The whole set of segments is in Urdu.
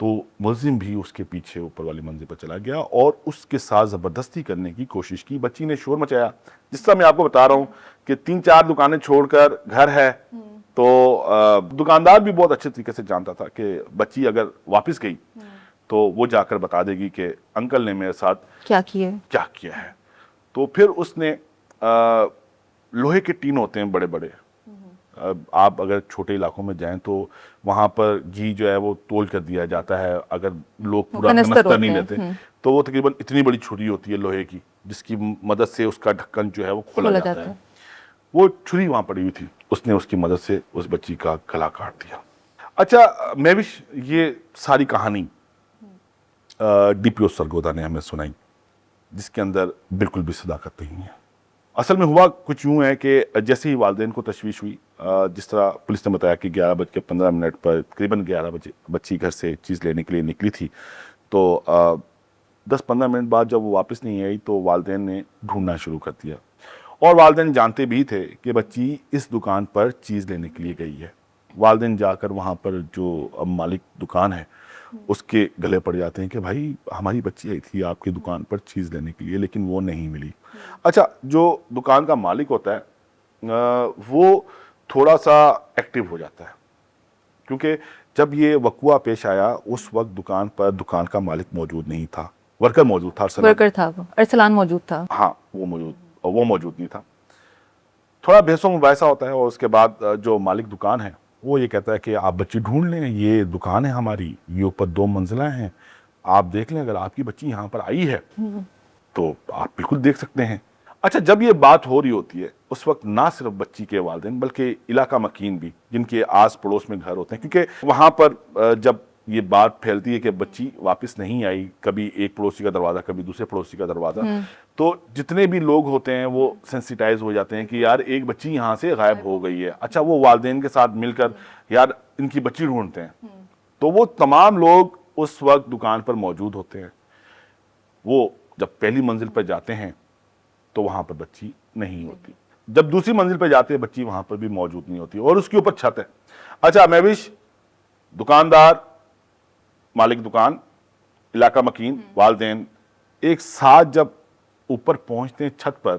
تو ملزم بھی اس کے پیچھے اوپر والی منزل پر چلا گیا اور اس کے ساتھ زبردستی کرنے کی کوشش کی. بچی نے شور مچایا. جس طرح میں آپ کو بتا رہا ہوں کہ 3-4 دکانیں چھوڑ کر گھر ہے, تو دکاندار بھی بہت اچھے طریقے سے جانتا تھا کہ بچی اگر واپس گئی تو وہ جا کر بتا دے گی کہ انکل نے میرے ساتھ کیا کیا ہے. تو پھر اس نے لوہے کے ٹین ہوتے ہیں بڑے بڑے, آپ اگر چھوٹے علاقوں میں جائیں تو وہاں پر گھی جو ہے وہ تول کر دیا جاتا ہے, اگر لوگ پورا کنستر نہیں لیتے تو وہ تقریباً اتنی بڑی چھری ہوتی ہے لوہے کی, جس کی مدد سے اس کا ڈھکن جو ہے وہ کھولا جاتا ہے. وہ چھری وہاں پڑی ہوئی تھی, اس نے اس کی مدد سے اس بچی کا گلا کاٹ دیا. اچھا مہوش, یہ ساری کہانی ڈی پی او سرگودا نے ہمیں سنائی, جس کے اندر بالکل بھی صداقت نہیں ہے. اصل میں ہوا کچھ یوں ہے کہ جیسے ہی والدین کو تشویش ہوئی, جس طرح پولیس نے بتایا کہ 11:15 پر تقریباً 11 بجے بچی گھر سے چیز لینے کے لیے نکلی تھی, تو 10-15 منٹ بعد جب وہ واپس نہیں آئی تو والدین نے ڈھونڈنا شروع کر دیا. اور والدین جانتے بھی تھے کہ بچی اس دکان پر چیز لینے کے لیے گئی ہے. والدین جا کر وہاں پر جو مالک دکان ہے اس کے گلے پڑ جاتے ہیں کہ بھائی ہماری بچی آئی تھی آپ کی دکان پر چیز لینے کے لیے لیکن وہ نہیں ملی. اچھا, جو دکان کا مالک ہوتا ہے وہ تھوڑا سا ایکٹیو ہو جاتا ہے, کیونکہ جب یہ وقوع پیش آیا اس وقت دکان پر دکان کا مالک موجود نہیں تھا, ورکر موجود تھا, ارسلان موجود تھا. ہاں وہ موجود نہیں تھا. تھوڑا بحث و مباحثہ ہوتا ہے اور اس کے بعد جو مالک دکان ہے وہ یہ کہتا ہے کہ آپ بچی ڈھونڈ لیں, یہ دکان ہے ہماری, یہ اوپر 2 منزلیں ہیں, آپ دیکھ لیں, اگر آپ کی بچی یہاں پر آئی ہے تو آپ بالکل دیکھ سکتے ہیں. اچھا, جب یہ بات ہو رہی ہوتی ہے اس وقت نہ صرف بچی کے والدین بلکہ علاقہ مکین بھی, جن کے آس پڑوس میں گھر ہوتے ہیں, کیونکہ وہاں پر جب یہ بات پھیلتی ہے کہ بچی واپس نہیں آئی, کبھی ایک پڑوسی کا دروازہ کبھی دوسرے پڑوسی کا دروازہ, تو جتنے بھی لوگ ہوتے ہیں وہ سینسیٹائز ہو جاتے ہیں کہ یار ایک بچی یہاں سے غائب ہو گئی ہے. اچھا, وہ والدین کے ساتھ مل کر یار ان کی بچی ڈھونڈتے ہیں, تو وہ تمام لوگ اس وقت دکان پر موجود ہوتے ہیں. وہ جب پہلی منزل پر جاتے ہیں تو وہاں پر بچی نہیں ہوتی, جب دوسری منزل پہ جاتے ہیں بچی وہاں پر بھی موجود نہیں ہوتی اور اس کے اوپر چھت ہے. اچھا مہوش, دکاندار, مالک دکان, علاقہ مکین, والدین ایک ساتھ جب اوپر پہنچتے ہیں چھت پر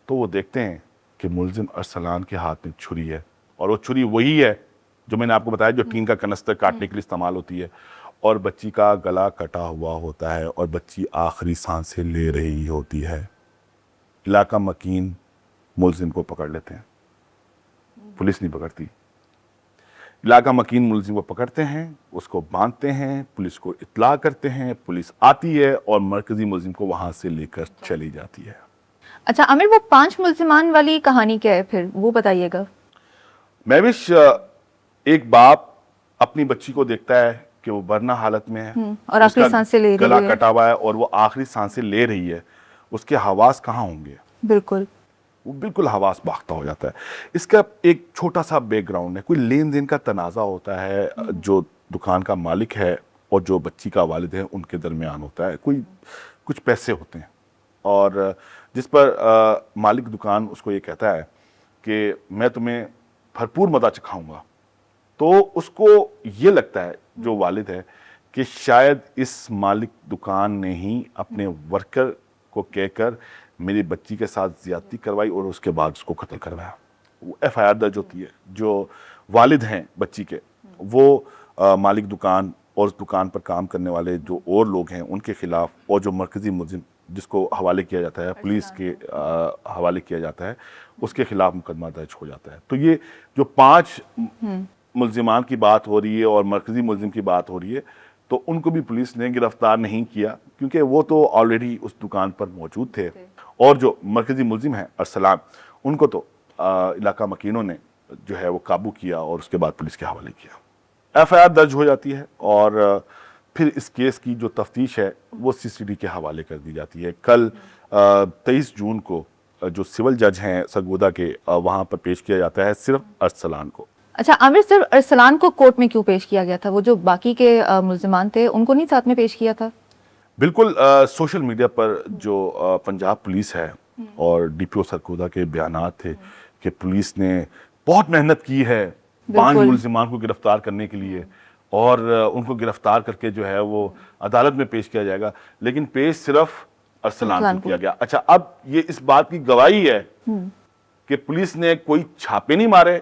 تو وہ دیکھتے ہیں کہ ملزم ارسلان کے ہاتھ میں چھری ہے, اور وہ چھری وہی ہے جو میں نے آپ کو بتایا جو ٹین کا کنستر کاٹنے کے لیے استعمال ہوتی ہے, اور بچی کا گلا کٹا ہوا ہوتا ہے اور بچی آخری سانسیں لے رہی ہوتی ہے. علاقہ مکین ملزم کو پکڑ لیتے ہیں, پولیس نہیں پکڑتی. علاقہ مکین ملزم کو پکڑتے ہیں, اس کو باندھتے ہیں, پولیس کو اطلاع کرتے ہیں, پولیس آتی ہے اور مرکزی ملزم کو وہاں سے لے کر چلی جاتی ہے. اچھا عامر, وہ 5 ملزمان والی کہانی کیا ہے پھر, وہ بتائیے گا. مہوش, ایک باپ اپنی بچی کو دیکھتا ہے کہ وہ برنا حالت میں ہے اور آخری سانسیں لے رہی ہے, گلا کٹا ہوا ہے اور وہ آخری سانسیں لے رہی ہے, اس کے حواس کہاں ہوں گے؟ بالکل, وہ بالکل حواس باختہ ہو جاتا ہے. اس کا ایک چھوٹا سا بیک گراؤنڈ ہے, کوئی لین دین کا تنازع ہوتا ہے جو دکان کا مالک ہے اور جو بچی کا والد ہے ان کے درمیان ہوتا ہے, کچھ پیسے ہوتے ہیں, اور جس پر مالک دکان اس کو یہ کہتا ہے کہ میں تمہیں بھرپور مزہ چکھاؤں گا. تو اس کو یہ لگتا ہے جو والد ہے کہ شاید اس مالک دکان نے ہی اپنے ورکر کو کہہ کر میری بچی کے ساتھ زیادتی کروائی اور اس کے بعد اس کو قتل کروایا. ایف آئی آر درج ہوتی ہے. جو والد ہیں بچی کے وہ مالک دکان اور اس دکان پر کام کرنے والے جو اور لوگ ہیں ان کے خلاف, اور جو مرکزی ملزم جس کو حوالے کیا جاتا ہے, پولیس کے حوالے کیا جاتا ہے, اس کے خلاف مقدمہ درج ہو جاتا ہے. تو یہ جو 5 ملزمان کی بات ہو رہی ہے اور مرکزی ملزم کی بات ہو رہی ہے, تو ان کو بھی پولیس نے گرفتار نہیں کیا کیونکہ وہ تو آلریڈی اس دکان پر موجود تھے, اور جو مرکزی ملزم ہیں ارسلان, ان کو تو علاقہ مکینوں نے جو ہے وہ قابو کیا اور اس کے بعد پولیس کے حوالے کیا. ایف آئی آر درج ہو جاتی ہے اور پھر اس کیس کی جو تفتیش ہے وہ سی سی ڈی کے حوالے کر دی جاتی ہے. کل 23 جون کو جو سول جج ہیں سرگودا کے, وہاں پر پیش کیا جاتا ہے صرف ارسلان کو. اچھا عامر, صرف ارسلان کو کورٹ میں کیوں پیش کیا گیا تھا, وہ جو باقی کے ملزمان تھے ان کو نہیں ساتھ میں پیش کیا تھا؟ بالکل, سوشل میڈیا پر جو پنجاب پولیس ہے اور ڈی پی او سرگودا کے بیانات تھے کہ پولیس نے بہت محنت کی ہے 5 ملزمان کو گرفتار کرنے کے لیے, اور ان کو گرفتار کر کے جو ہے وہ عدالت میں پیش کیا جائے گا، لیکن پیش صرف ارسلان کو کیا گیا۔ اچھا، اب یہ اس بات کی گواہی ہے کہ پولیس نے کوئی چھاپے نہیں مارے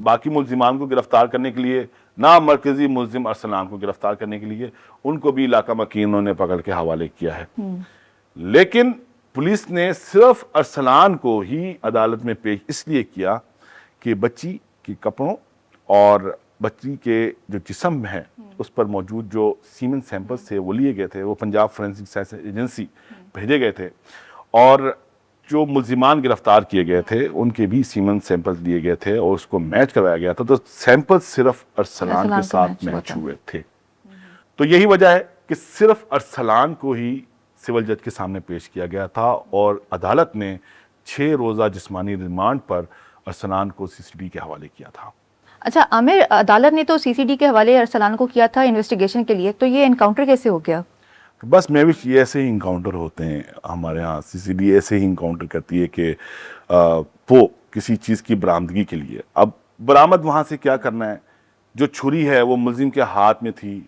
باقی ملزمان کو گرفتار کرنے کے لیے، نہ مرکزی ملزم ارسلان کو گرفتار کرنے کے لیے، ان کو بھی علاقہ مکینوں نے پکڑ کے حوالے کیا ہے، لیکن پولیس نے صرف ارسلان کو ہی عدالت میں پیش اس لیے کیا کہ بچی کے کپڑوں اور بچی کے جو جسم ہے اس پر موجود جو سیمن سیمپلز تھے وہ لیے گئے تھے، وہ پنجاب فورینسک سائنس ایجنسی بھیجے گئے تھے، اور جو ملزمان گرفتار کیے گئے تھے ان کے بھی سیمن سیمپلز لیے گئے تھے اور اس کو میچ کروایا گیا تھا، تو سیمپل صرف ارسلان کے ساتھ میچ ہوئے تھے۔ تو یہی وجہ ہے کہ صرف ارسلان کو ہی سول جج کے سامنے پیش کیا گیا تھا، اور عدالت نے 6 روزہ جسمانی ریمانڈ پر ارسلان کو سی سی ڈی کے حوالے کیا تھا۔ اچھا عامر، عدالت نے تو سی سی ڈی کے حوالے ارسلان کو کیا تھا انویسٹیگیشن کے لیے، تو یہ انکاؤنٹر کیسے ہو گیا؟ بس محوش یہ ایسے ہی انکاؤنٹر ہوتے ہیں ہمارے ہاں، سی سی ڈی ایسے ہی انکاؤنٹر کرتی ہے کہ وہ کسی چیز کی برآمدگی کے لیے، اب برآمد وہاں سے کیا کرنا ہے، جو چھری ہے وہ ملزم کے ہاتھ میں تھی،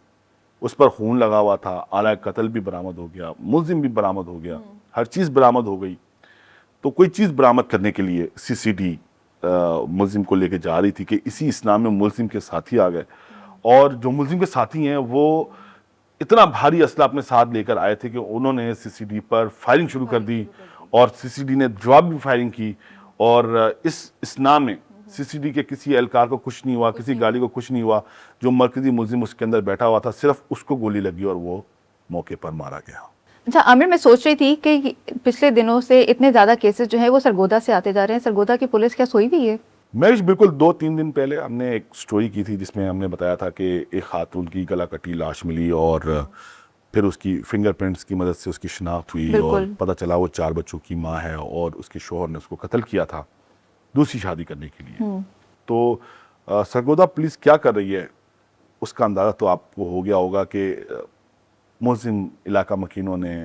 اس پر خون لگا ہوا تھا، آلہ قتل بھی برآمد ہو گیا، ملزم بھی برآمد ہو گیا، ہر چیز برآمد ہو گئی، تو کوئی چیز برآمد کرنے کے لیے سی سی ڈی ملزم کو لے کے جا رہی تھی کہ اسی اسلام میں ملزم کے ساتھی آ گئے، اور جو ملزم کے ساتھی ہیں وہ اتنا بھاری اسلحہ اپنے ساتھ لے کر آئے تھے کہ انہوں نے سی سی ڈی پر فائرنگ شروع کر دی، اور سی سی ڈی نے جواب بھی فائرنگ کی، اور اس اسنا میں سی سی ڈی کے کسی اہلکار کو کچھ نہیں ہوا، کسی گاڑی کو کچھ نہیں ہوا، جو مرکزی ملزم اس کے اندر بیٹھا ہوا تھا صرف اس کو گولی لگی اور وہ موقع پر مارا گیا۔ اچھا عامر، میں سوچ رہی تھی کہ پچھلے دنوں سے اتنے زیادہ کیسز جو ہیں وہ سرگودا سے آتے جا رہے ہیں، سرگودا کی پولیس کیا سوئی ہوئی ہے؟ میں بالکل 2-3 دن پہلے ہم نے ایک سٹوری کی تھی جس میں ہم نے بتایا تھا کہ ایک خاتون کی گلا کٹی لاش ملی، اور پھر اس کی فنگر پرنٹس کی مدد سے اس کی شناخت ہوئی، اور پتہ چلا وہ 4 بچوں کی ماں ہے، اور اس کے شوہر نے اس کو قتل کیا تھا دوسری شادی کرنے کے لیے۔ تو سرگودا پولیس کیا کر رہی ہے اس کا اندازہ تو آپ کو ہو گیا ہوگا کہ ملزم علاقہ مکینوں نے،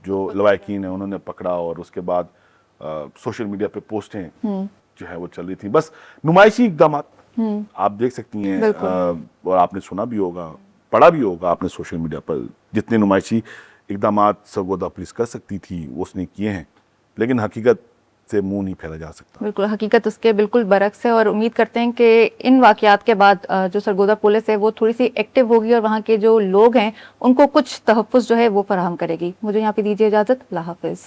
جو لوائقین ہیں، انہوں نے پکڑا، اور اس کے بعد سوشل میڈیا پہ پوسٹیں جو ہے وہ چل رہی تھی، بس نمائشی اقدامات آپ دیکھ سکتی ہیں، اور آپ نے سنا بھی ہوگا، پڑھا بھی ہوگا آپ نے سوشل میڈیا پر، جتنے نمائشی اقدامات سرگودا پولیس کر سکتی تھی وہ اس نے کیے ہیں، لیکن حقیقت سے منہ نہیں پھیرا جا سکتا۔ بالکل، حقیقت اس کے بالکل برعکس ہے، اور امید کرتے ہیں کہ ان واقعات کے بعد جو سرگودا پولیس ہے وہ تھوڑی سی ایکٹیو ہوگی، اور وہاں کے جو لوگ ہیں ان کو کچھ تحفظ جو ہے وہ فراہم کرے گی۔ مجھے یہاں پہ دیجیے اجازت، اللہ حافظ۔